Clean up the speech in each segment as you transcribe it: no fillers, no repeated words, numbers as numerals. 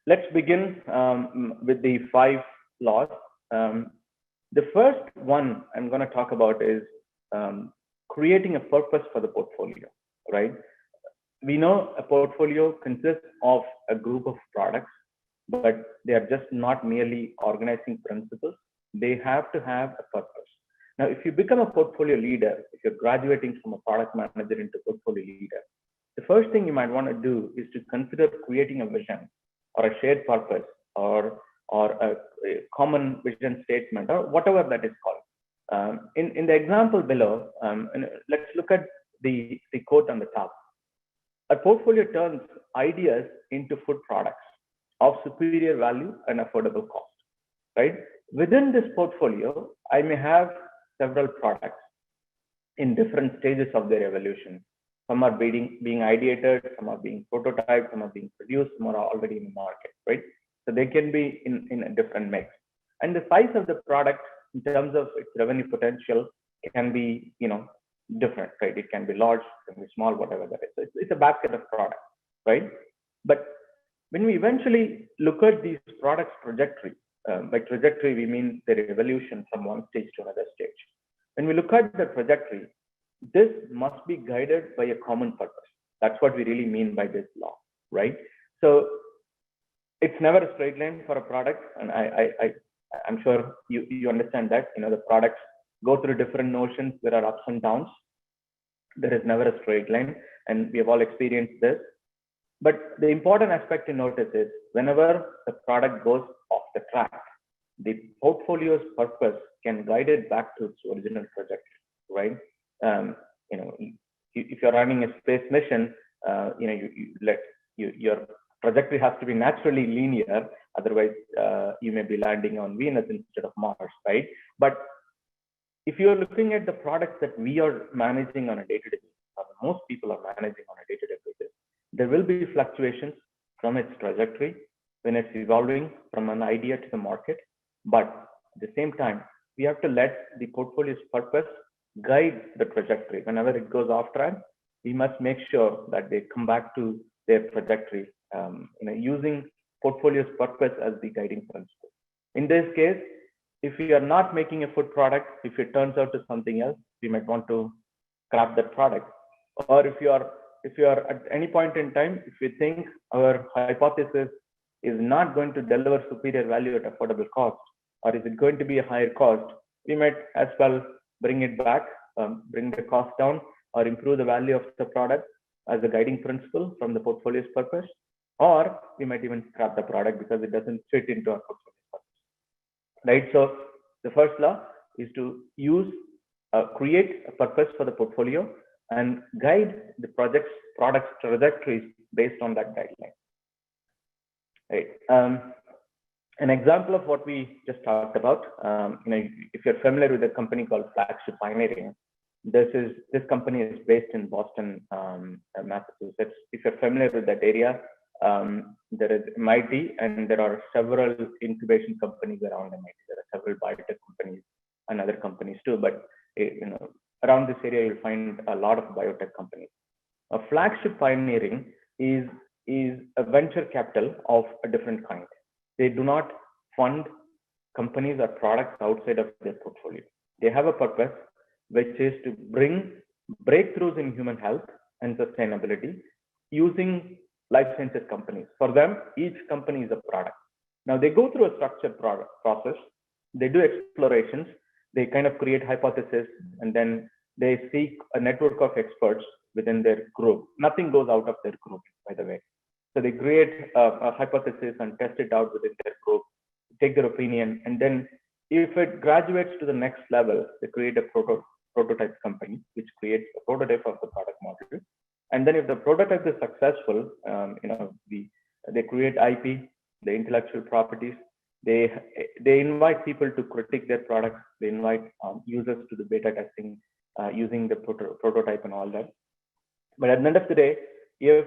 Let's begin with the 5 laws. The first one I'm going to talk about is creating a purpose for the portfolio, right? We know a portfolio consists of a group of products, but they are just not merely organizing principles. They have to have a purpose. Now, if you become a portfolio leader, if you're graduating from a product manager into portfolio leader, the first thing you might want to do is to consider creating a vision or a shared purpose or a common vision statement or whatever that is called. In the example below, let's look at the quote on the top. A portfolio turns ideas into food products of superior value and affordable cost, right? Within this portfolio, I may have several products in different stages of their evolution. Some are being ideated, some are being prototyped, some are being produced, some are already in the market, right? So they can be in a different mix. And the size of the product in terms of its revenue potential can be, different, right? It can be large, it can be small, whatever that is. So it's a basket of products, right? But when we eventually look at these products' trajectory, by trajectory we mean their evolution from one stage to another stage. When we look at the trajectory, this must be guided by a common purpose. That's what we really mean by this law, right? So it's never a straight line for a product, and I'm sure you understand that. The products go through different notions. There are ups and downs. There is never a straight line, and we have all experienced this. But the important aspect to notice is whenever the product goes off the track, the portfolio's purpose can guide it back to its original trajectory, right? If you're running a space mission, your trajectory has to be naturally linear. Otherwise, you may be landing on Venus instead of Mars, right? But if you're looking at the products that we are managing on a day-to-day basis, or most people are managing on a day-to-day basis, there will be fluctuations from its trajectory when it's evolving from an idea to the market. But at the same time, we have to let the portfolio's purpose guide the trajectory. Whenever it goes off track, we must make sure that they come back to their trajectory, using portfolio's purpose as the guiding principle. In this case, if we are not making a food product, if it turns out to something else, we might want to scrap that product. Or if you are at any point in time, if we think our hypothesis is not going to deliver superior value at affordable cost, or is it going to be a higher cost, we might as well bring it back, bring the cost down, or improve the value of the product as a guiding principle from the portfolio's purpose. Or we might even scrap the product because it doesn't fit into our portfolio purpose, right? So the first law is to create a purpose for the portfolio and guide the product's trajectories based on that guideline, right? An example of what we just talked about, if you're familiar with a company called Flagship Pioneering, this company is based in Boston, Massachusetts. If you're familiar with that area, there is MIT, and there are several incubation companies around MIT. There are several biotech companies and other companies too. But around this area, you'll find a lot of biotech companies. A Flagship Pioneering is a venture capital of a different kind. They do not fund companies or products outside of their portfolio. They have a purpose, which is to bring breakthroughs in human health and sustainability using life sciences companies. For them, each company is a product. Now, they go through a structured process. They do explorations. They kind of create hypotheses, and then they seek a network of experts within their group. Nothing goes out of their group, by the way. So they create a hypothesis and test it out within their group, take their opinion, and then if it graduates to the next level, they create a prototype company, which creates a prototype of the product model. And then if the prototype is successful, they create IP, the intellectual properties. They invite people to critique their products. They invite users to the beta testing using the prototype and all that. But at the end of the day, if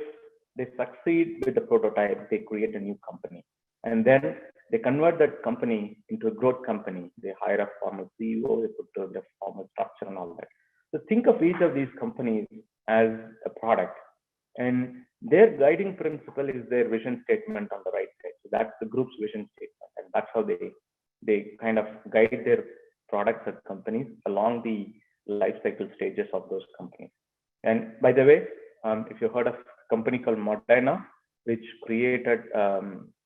they succeed with the prototype, they create a new company. And then they convert that company into a growth company. They hire a formal CEO, they put together a formal structure and all that. So think of each of these companies as a product, and their guiding principle is their vision statement on the right side. So that's the group's vision statement, and that's how they kind of guide their products and companies along the life cycle stages of those companies. And by the way, if you heard of a company called Moderna, which created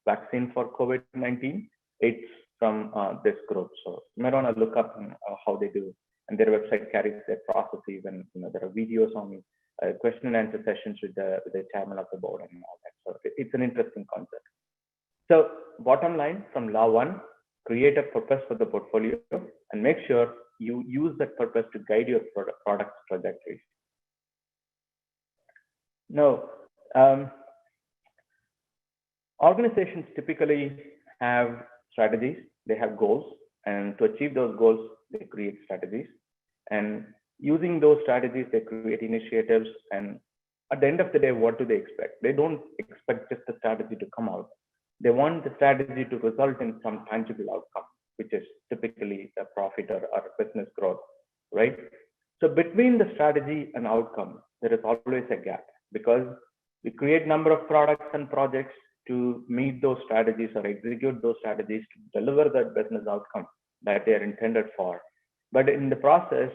vaccine for COVID-19, it's from this group. So you might want to look up how they do, and their website carries their processes, and there are videos on question and answer sessions with the chairman of the board and all that. So it's an interesting concept. So bottom line from law one, create a purpose for the portfolio and make sure you use that purpose to guide your product trajectory. Now, organizations typically have strategies, they have goals, and to achieve those goals, they create strategies. And using those strategies, they create initiatives. And at the end of the day, what do they expect? They don't expect just the strategy to come out. They want the strategy to result in some tangible outcome, which is typically a profit or business growth, right? So between the strategy and outcome, there is always a gap, because we create number of products and projects to meet those strategies or execute those strategies to deliver that business outcome that they are intended for. But in the process,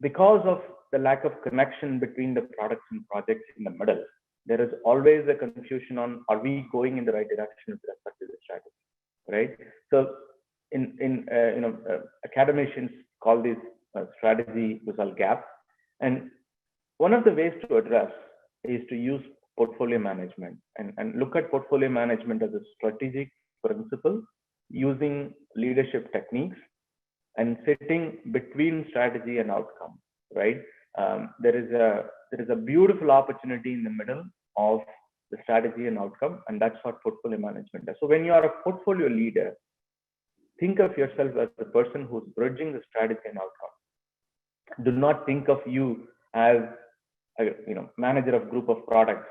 because of the lack of connection between the products and projects in the middle, there is always a confusion on, are we going in the right direction with respect to the strategy, right? So academicians call this strategy result gap. And one of the ways to address is to use portfolio management and look at portfolio management as a strategic principle using leadership techniques and sitting between strategy and outcome, right? There is a beautiful opportunity in the middle of the strategy and outcome, and that's what portfolio management does. So when you are a portfolio leader, think of yourself as the person who's bridging the strategy and outcome. Do not think of you as a manager of group of products.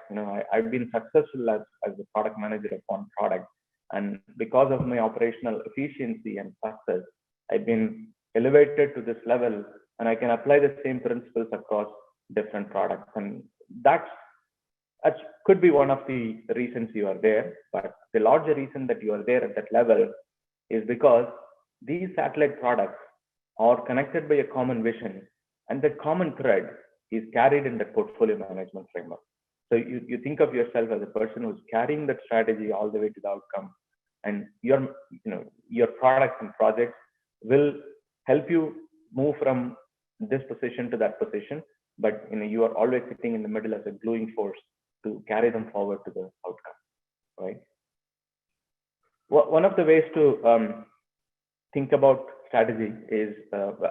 I've been successful as a product manager of one product, and because of my operational efficiency and success, I've been elevated to this level, and I can apply the same principles across different products. And that could be one of the reasons you are there, but the larger reason that you are there at that level is because these satellite products are connected by a common vision, and the common thread is carried in the portfolio management framework. So you think of yourself as a person who's carrying that strategy all the way to the outcome, and your products and projects will help you move from this position to that position, but you are always sitting in the middle as a gluing force to carry them forward to the outcome, right? One of the ways to think about strategy is,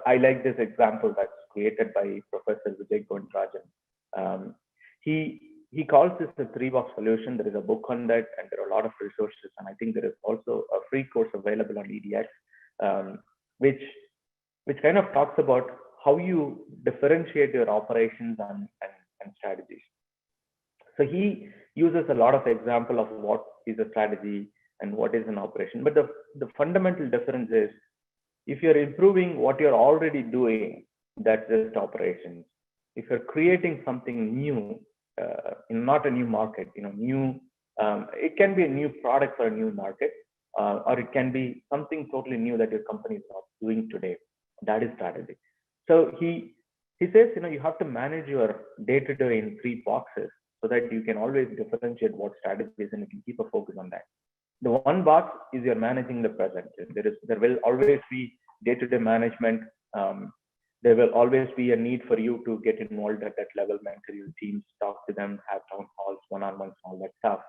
I like this example that's created by Professor Vijay Gondrajan. He calls this the 3-box solution. There is a book on that, and there are a lot of resources, and I think there is also a free course available on EDX, which kind of talks about how you differentiate your operations and strategies. So he uses a lot of example of what is a strategy and what is an operation. But the fundamental difference is, if you're improving what you're already doing, that's just operations. If you're creating something new, not a new market, it can be a new product for a new market, or it can be something totally new that your company is not doing today. That is strategy. So he says, you have to manage your day-to-day in 3 boxes so that you can always differentiate what strategy is, and you can keep a focus on that. The 1 box is you're managing the present. There will always be day-to-day management. There will always be a need for you to get involved at that level, mentor your teams, talk to them, have town halls, one-on-ones, all that stuff.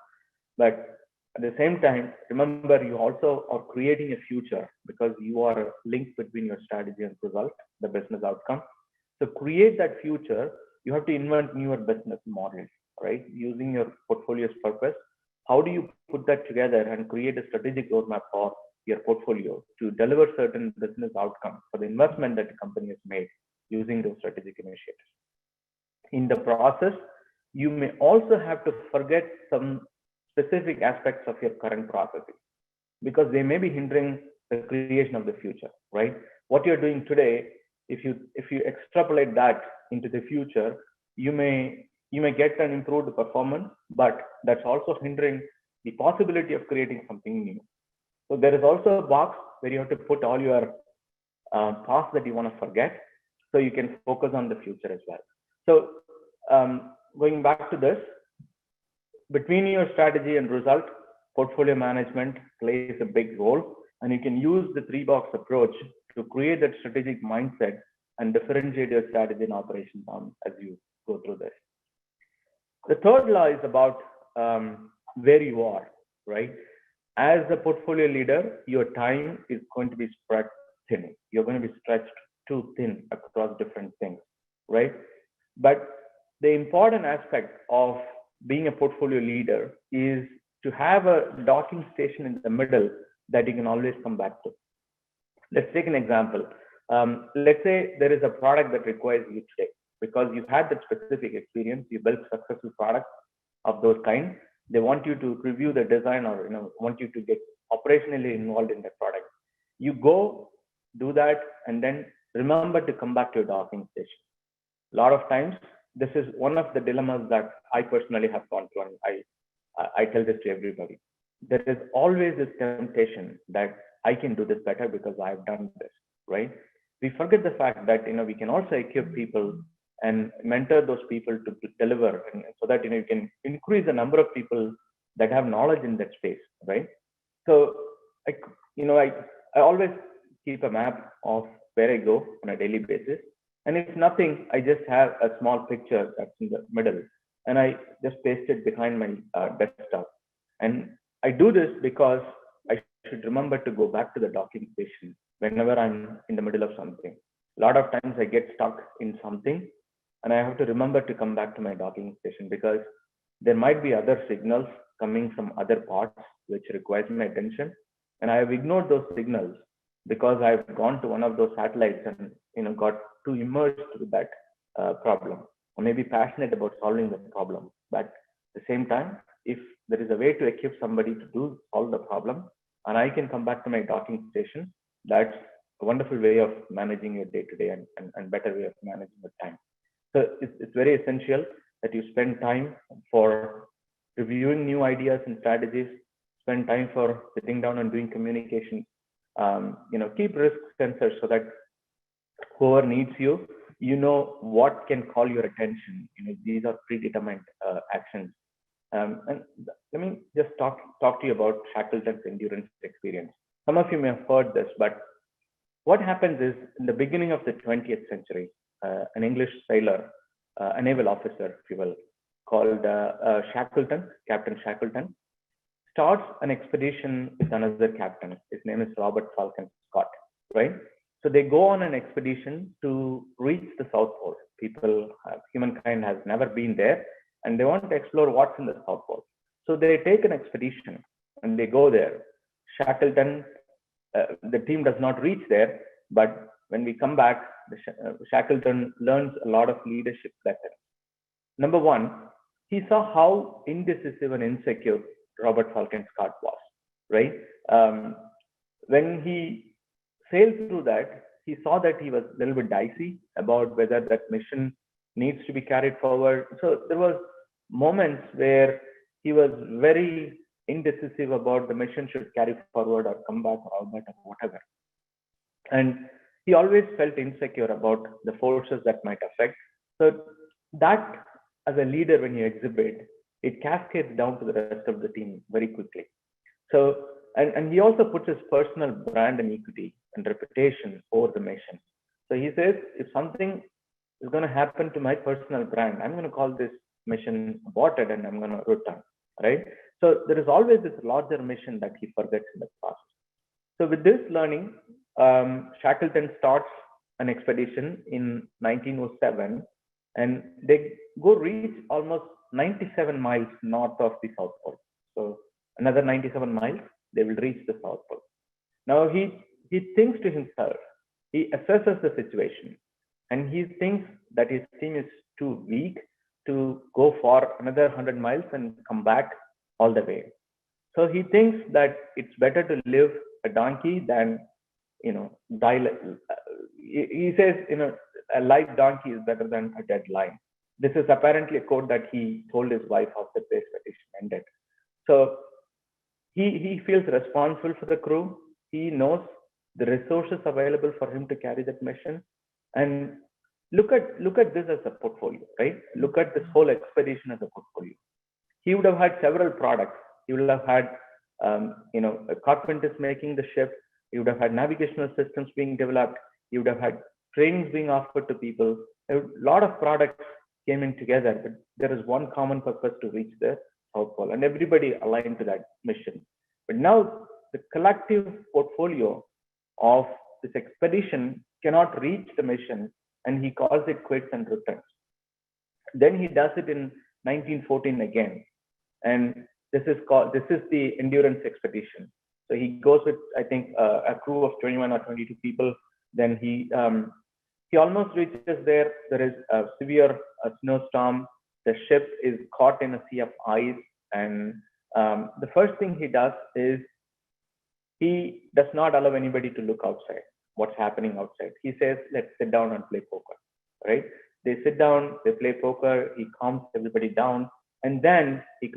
But at the same time, remember, you also are creating a future, because you are a link between your strategy and result, the business outcome. To create that future, you have to invent newer business models, right? Using your portfolio's purpose. How do you put that together and create a strategic roadmap for your portfolio to deliver certain business outcomes for the investment that the company has made using those strategic initiatives? In the process, you may also have to forget some specific aspects of your current processes, because they may be hindering the creation of the future, right? What you're doing today, if you extrapolate that into the future, you may you may get an improved performance, but that's also hindering the possibility of creating something new. So there is also a box where you have to put all your past that you want to forget, so you can focus on the future as well. So going back to this, between your strategy and result, portfolio management plays a big role, and you can use the three-box approach to create that strategic mindset and differentiate your strategy and operations on as you go through this. The third law is about where you are, right? As a portfolio leader, your time is going to be spread thin. You're going to be stretched too thin across different things, right? But the important aspect of being a portfolio leader is to have a docking station in the middle that you can always come back to. Let's take an example. Let's say there is a product that requires you today because you've had that specific experience, you built successful products of those kinds. They want you to review the design or want you to get operationally involved in the product. You go do that and then remember to come back to your docking station. A lot of times, this is one of the dilemmas that I personally have gone through, and I tell this to everybody. There is always this temptation that I can do this better because I've done this, right? We forget the fact that we can also equip people and mentor those people to deliver, and so that you can increase the number of people that have knowledge in that space, right? So I always keep a map of where I go on a daily basis, and if nothing, I just have a small picture that's in the middle, and I just paste it behind my desktop. And I do this because I should remember to go back to the docking station whenever I'm in the middle of something. A lot of times I get stuck in something and I have to remember to come back to my docking station because there might be other signals coming from other parts which requires my attention. And I have ignored those signals because I've gone to one of those satellites and got too immersed with that problem, or maybe passionate about solving the problem. But at the same time, if there is a way to equip somebody to solve the problem, and I can come back to my docking station, that's a wonderful way of managing your day-to-day and better way of managing the time. So it's very essential that you spend time for reviewing new ideas and strategies, spend time for sitting down and doing communication. Keep risk sensors so that whoever needs you, what can call your attention. These are predetermined actions. And let me just talk to you about Shackleton's endurance experience. Some of you may have heard this, but what happens is in the beginning of the 20th century, an English sailor, a naval officer, if you will, called Shackleton, Captain Shackleton, starts an expedition with another captain. His name is Robert Falcon Scott, right? So they go on an expedition to reach the South Pole. Humankind has never been there, and they want to explore what's in the South Pole. So they take an expedition and they go there. Shackleton, the team does not reach there, but when we come back, Shackleton learns a lot of leadership lessons. Number one, he saw how indecisive and insecure Robert Falcon Scott was, right? When he sailed through that, he saw that he was a little bit dicey about whether that mission needs to be carried forward. So there was moments where he was very indecisive about the mission should carry forward or come back or all that or whatever. And he always felt insecure about the forces that might affect. So that, as a leader, when you exhibit, it cascades down to the rest of the team very quickly. So, and he also puts his personal brand and equity and reputation over the mission. So he says, if something is going to happen to my personal brand, I'm going to call this mission aborted and I'm going to return, right? So there is always this larger mission that he forgets in the process. So with this learning, Shackleton starts an expedition in 1907, and they go reach almost 97 miles north of the South Pole. So another 97 miles, they will reach the South Pole. Now he thinks to himself, he assesses the situation, and he thinks that his team is too weak to go for another 100 miles and come back all the way. So he thinks that it's better to live a donkey than die. He says, a live donkey is better than a dead lion. This is apparently a quote that he told his wife after the expedition ended. So he feels responsible for the crew. He knows the resources available for him to carry that mission. And look at this as a portfolio, right? Look at this whole expedition as a portfolio. He would have had several products. He would have had, carpenters making the ship. He would have had navigational systems being developed. He would have had trainings being offered to people. A lot of products came in together, but there is one common purpose to reach the South Pole, and everybody aligned to that mission. But now the collective portfolio of this expedition cannot reach the mission, and he calls it quits and returns. Then he does it in 1914 again, and this is the endurance expedition. So he goes with, I think, a crew of 21 or 22 people. Then he almost reaches there. There is a severe snowstorm. The ship is caught in a sea of ice, and the first thing he does is he does not allow anybody to look outside. What's happening outside? He says, "Let's sit down and play poker." Right? They sit down, they play poker. He calms everybody down, and then he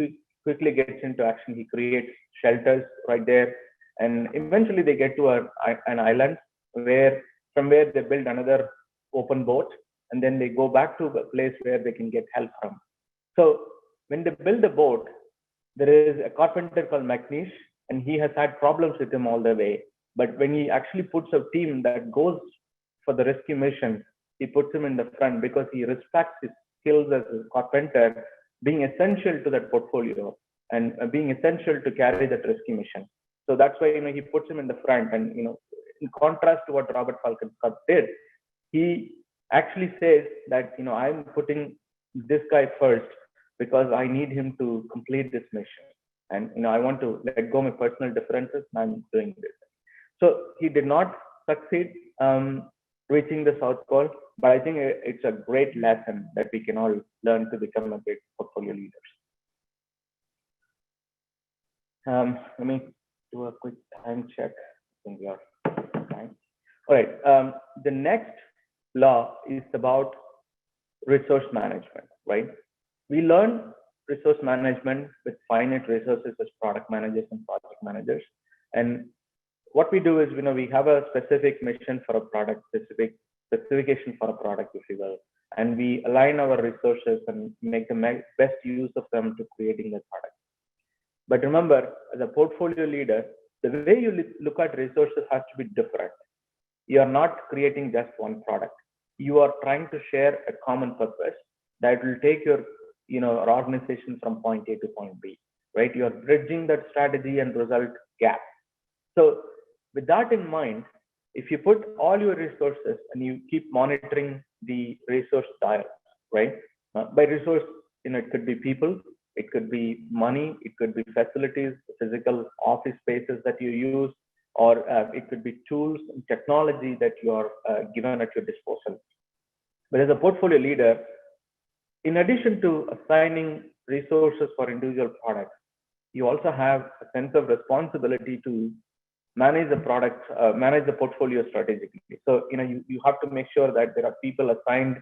quickly gets into action. He creates shelters right there, and eventually they get to an island from where they build another open boat, and then they go back to a place where they can get help from. So when they build the boat, there is a carpenter called McNeish, and he has had problems with him all the way. But when he actually puts a team that goes for the rescue mission, he puts him in the front because he respects his skills as a carpenter being essential to that portfolio and being essential to carry that rescue mission. So that's why he puts him in the front. And in contrast to what Robert Falcon Scott did, he actually says that I'm putting this guy first because I need him to complete this mission, and I want to let go of my personal differences, and I'm doing this. So he did not succeed reaching the South Pole, but I think it's a great lesson that we can all learn to become a great portfolio leaders. Let me do a quick time check. I think we are fine. All right. The next law is about resource management, right? We learn resource management with finite resources as product managers and project managers. And what we do is, we have a specific mission for a product, specific specification for a product, if you will, and we align our resources and make the best use of them to creating the product. But remember, as a portfolio leader, the way you look at resources has to be different. You are not creating just one product. You are trying to share a common purpose that will take your organization from point A to point B, right? You are bridging that strategy and result gap. So with that in mind, if you put all your resources and you keep monitoring the resource dial, right? By resource, it could be people, it could be money, it could be facilities, physical office spaces that you use, or it could be tools and technology that you are given at your disposal. But as a portfolio leader, in addition to assigning resources for individual products, you also have a sense of responsibility to manage the product, manage the portfolio strategically. So you have to make sure that there are people assigned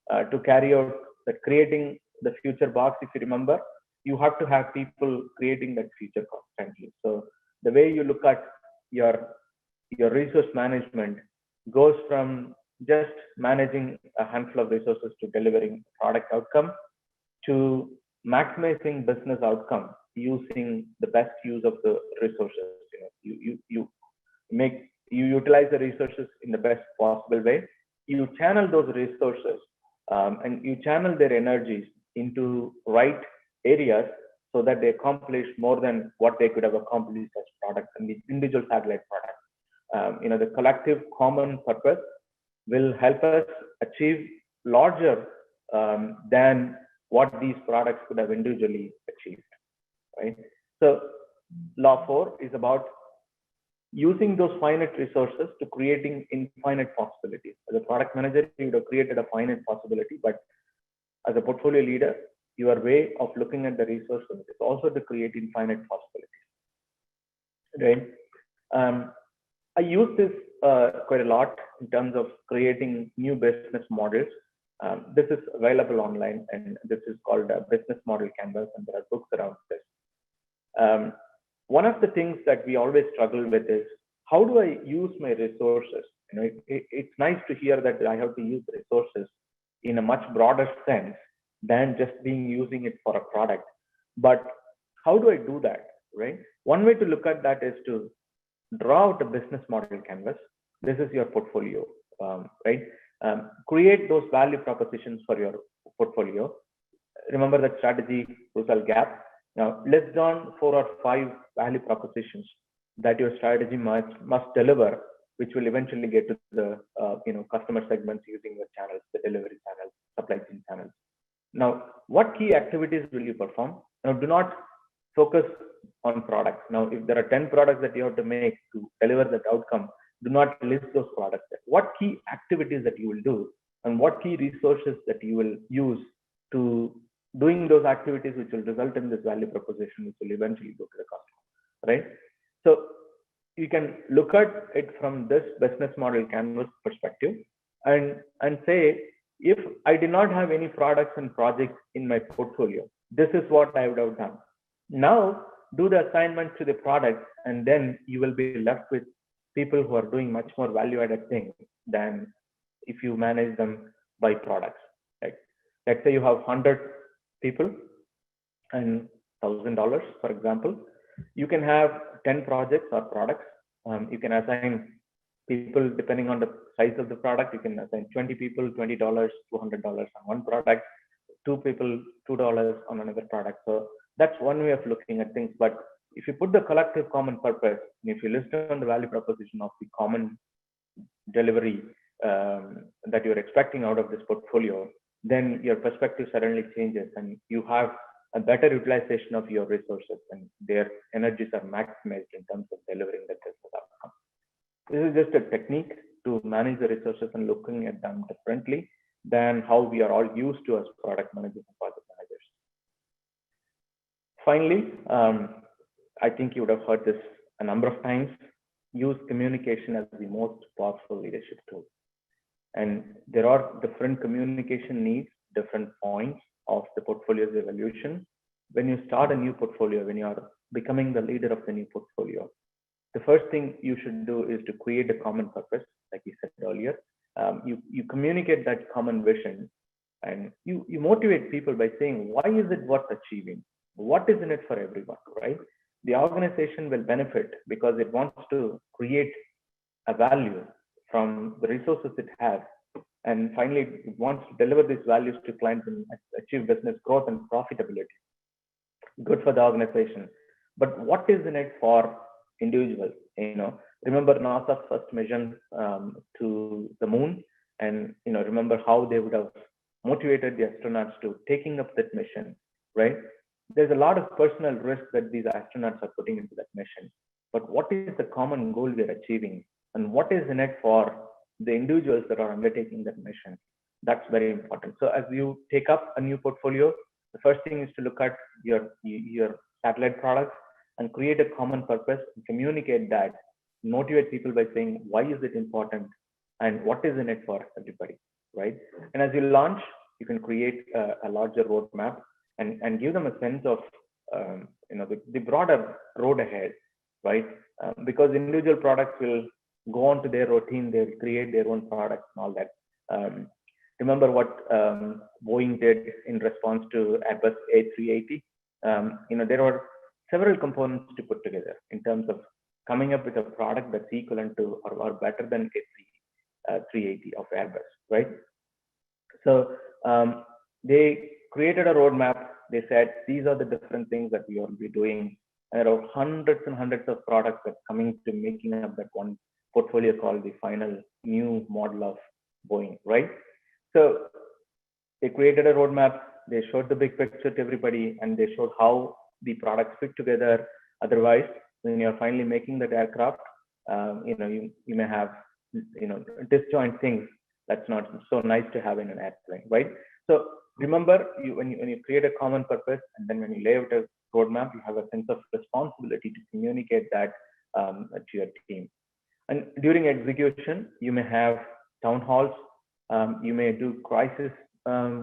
to carry out that creating the future box. If you remember, you have to have people creating that future constantly. So the way you look at your resource management goes from just managing a handful of resources to delivering product outcome to maximizing business outcome using the best use of the resources. You utilize the resources in the best possible way. You channel those resources and you channel their energies into right areas so that they accomplish more than what they could have accomplished as products and the individual satellite products. The collective common purpose will help us achieve larger than what these products could have individually achieved, right? So law 4 is about using those finite resources to creating infinite possibilities. As a product manager, you would have created a finite possibility, but as a portfolio leader, your way of looking at the resources is also to create infinite possibilities, right? I use this quite a lot in terms of creating new business models. This is available online, and this is called a business model canvas, and there are books around this. One of the things that we always struggle with is, how do I use my resources? It's nice to hear that I have to use resources in a much broader sense than just being using it for a product. But how do I do that, right? One way to look at that is to draw out a business model canvas. This is your portfolio, right? Create those value propositions for your portfolio. Remember that strategy result gap. Now, list down 4 or 5 value propositions that your strategy must deliver, which will eventually get to the customer segments using your channels, the delivery channels, supply chain channels. Now, what key activities will you perform? Now, do not focus on products. Now, if there are 10 products that you have to make to deliver that outcome, do not list those products. What key activities that you will do, and what key resources that you will use to doing those activities, which will result in this value proposition, which will eventually go to the customer, right? So you can look at it from this business model canvas perspective, and say, if I did not have any products and projects in my portfolio, this is what I would have done. Now do the assignment to the product, and then you will be left with people who are doing much more value-added things than if you manage them by products. Right? Let's say you have 100 people and $1,000, for example. You can have 10 projects or products. You can assign people depending on the size of the product. You can assign 20 people, $20, $200 on one product, 2 people, $2 on another product. So that's one way of looking at things. But if you put the collective common purpose, if you list down the value proposition of the common delivery that you're expecting out of this portfolio, then your perspective suddenly changes, and you have a better utilization of your resources, and their energies are maximized in terms of delivering the business outcome. This is just a technique to manage the resources and looking at them differently than how we are all used to as product managers and project managers. Finally, I think you would have heard this a number of times, use communication as the most powerful leadership tool. And there are different communication needs, different points of the portfolio's evolution. When you start a new portfolio, when you are becoming the leader of the new portfolio, the first thing you should do is to create a common purpose, like you said earlier. You communicate that common vision, and you motivate people by saying, why is it worth achieving? What is in it for everyone, right? The organization will benefit because it wants to create a value from the resources it has. And finally, it wants to deliver these values to clients and achieve business growth and profitability. Good for the organization. But what is in it for individuals? Remember NASA's first mission to the moon, and remember how they would have motivated the astronauts to taking up that mission, right? There's a lot of personal risk that these astronauts are putting into that mission. But what is the common goal they're achieving? And what is in it for the individuals that are undertaking that mission? That's very important. So as you take up a new portfolio, the first thing is to look at your satellite products and create a common purpose and communicate that, motivate people by saying, why is it important and what is in it for everybody, right? And as you launch, you can create a larger roadmap and give them a sense of the broader road ahead, right? Because individual products will go on to their routine, they'll create their own products and all that. Remember what Boeing did in response to Airbus A380? There were several components to put together in terms of coming up with a product that's equivalent to or better than A380 of Airbus, right? So they created a roadmap. They said, these are the different things that we will be doing. And there are hundreds and hundreds of products that coming to making up that one portfolio called the final new model of Boeing, right? So they created a roadmap. They showed the big picture to everybody, and they showed how the products fit together. Otherwise, when you're finally making that aircraft, you may have disjoint things that's not so nice to have in an airplane, right? So remember, when you create a common purpose, and then when you lay out a roadmap, you have a sense of responsibility to communicate that to your team. And during execution, you may have town halls, you may do crisis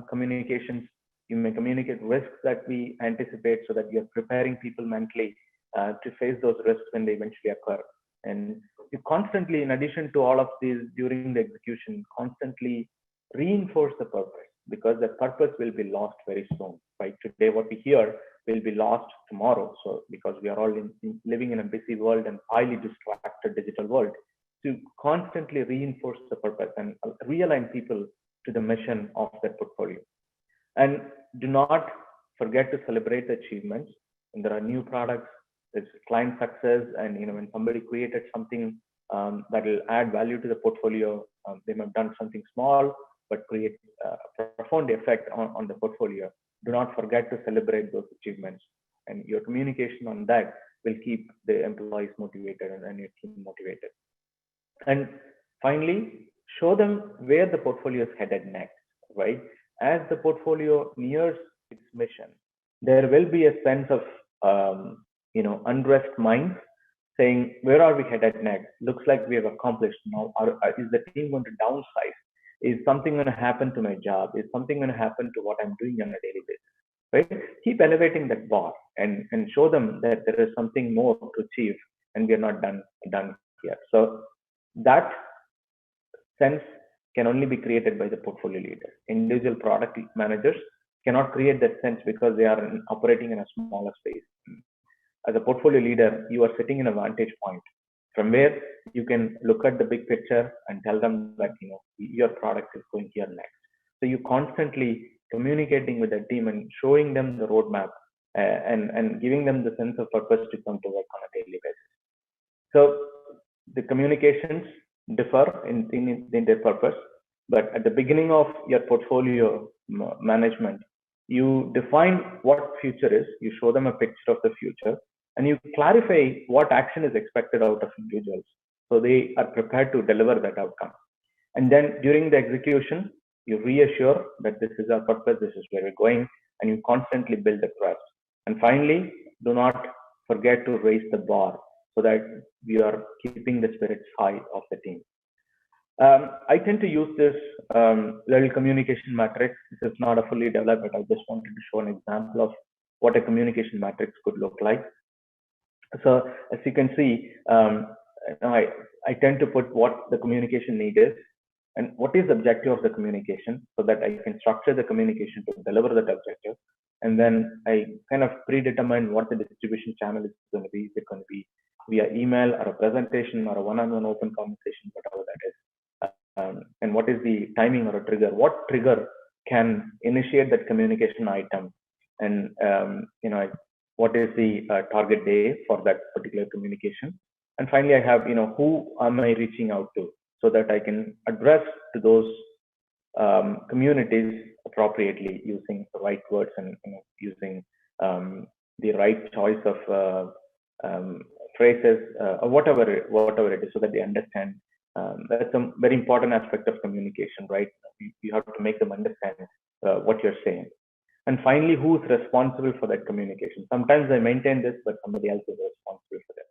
communications. You may communicate risks that we anticipate so that you're preparing people mentally to face those risks when they eventually occur. And you constantly, in addition to all of these during the execution, constantly reinforce the purpose, because that purpose will be lost very soon, right? Today, what we hear will be lost tomorrow. So because we are all living in a busy world and highly distracted digital world, to constantly reinforce the purpose and realign people to the mission of that portfolio. And do not forget to celebrate the achievements. And there are new products, there's client success, and when somebody created something that will add value to the portfolio, they may have done something small but create a profound effect on the portfolio. Do not forget to celebrate those achievements, and your communication on that will keep the employees motivated and your team motivated. And finally, show them where the portfolio is headed next, right? As the portfolio nears its mission, there will be a sense of unrest minds saying, where are we headed next? Looks like we have accomplished now. Is the team going to downsize? Is something going to happen to my job? Is something going to happen to what I'm doing on a daily basis? Right? Keep elevating that bar and show them that there is something more to achieve and we are not done here. So that sense can only be created by the portfolio leader. Individual product managers cannot create that sense because they are operating in a smaller space. As a portfolio leader, you are sitting in a vantage point from where you can look at the big picture and tell them that your product is going here next. So you constantly communicating with the team and showing them the roadmap and giving them the sense of purpose to come to work on a daily basis. So the communications differ in their purpose, but at the beginning of your portfolio management, you define what future is, you show them a picture of the future, and you clarify what action is expected out of individuals so they are prepared to deliver that outcome. And then during the execution, you reassure that this is our purpose, this is where we're going, and you constantly build the trust. And finally, do not forget to raise the bar so that we are keeping the spirits high of the team. I tend to use this little communication matrix. This is not a fully developed, but I just wanted to show an example of what a communication matrix could look like. So as you can see, I tend to put what the communication need is and what is the objective of the communication so that I can structure the communication to deliver that objective. And then I kind of predetermine what the distribution channel is going to be. Is it going to be via email or a presentation or a one-on-one open conversation, whatever that is. And what is the timing or a trigger? What trigger can initiate that communication item? And what is the target day for that particular communication? And finally, I have who am I reaching out to so that I can address to those communities appropriately using the right words and using the right choice of phrases or whatever it is, so that they understand. That's a very important aspect of communication, right? You have to make them understand what you're saying. And finally, who's responsible for that communication? Sometimes I maintain this, but somebody else is responsible for that.